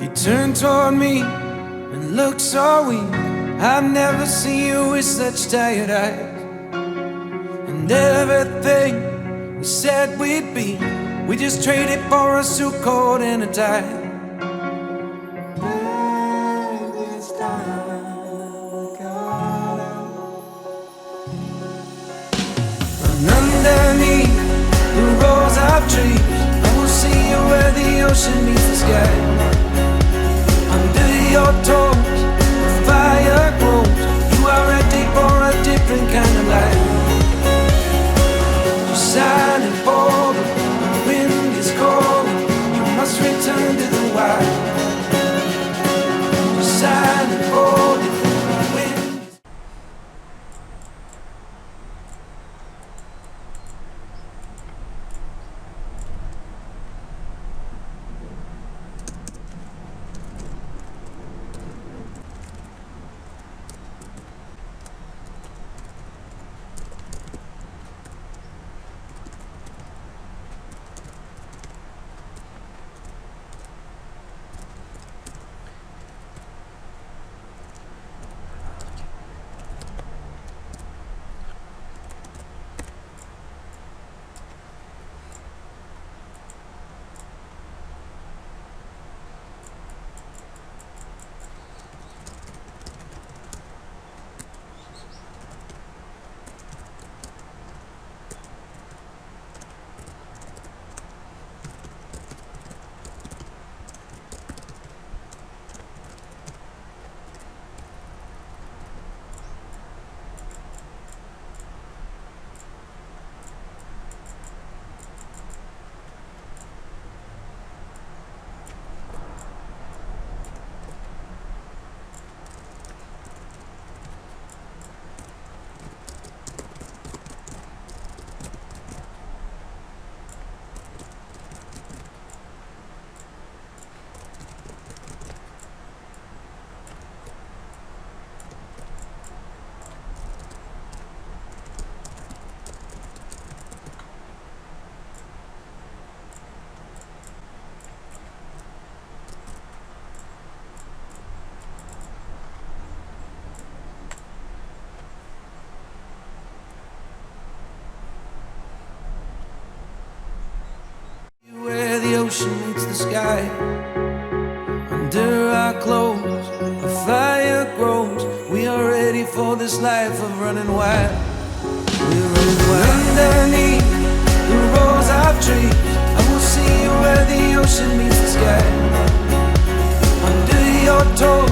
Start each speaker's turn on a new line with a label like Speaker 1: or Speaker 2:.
Speaker 1: You turn toward me and look so weak. I've never seen you with such tired eyes. And everything we said we'd be, we just traded for a suit coat and a tie. And underneath the rows of trees, I will see you where the ocean meets the sky. Under your toes, the fire grows. You are ready for a different kind of life. You're silent for the wind is cold. You must return to the wild. You're silent for the wind. Ocean meets the sky. Under our clothes, a fire grows. We are ready for this life of running wild. We're running wild. Underneath the rows of trees, I will see you where the ocean meets the sky. Under your toes,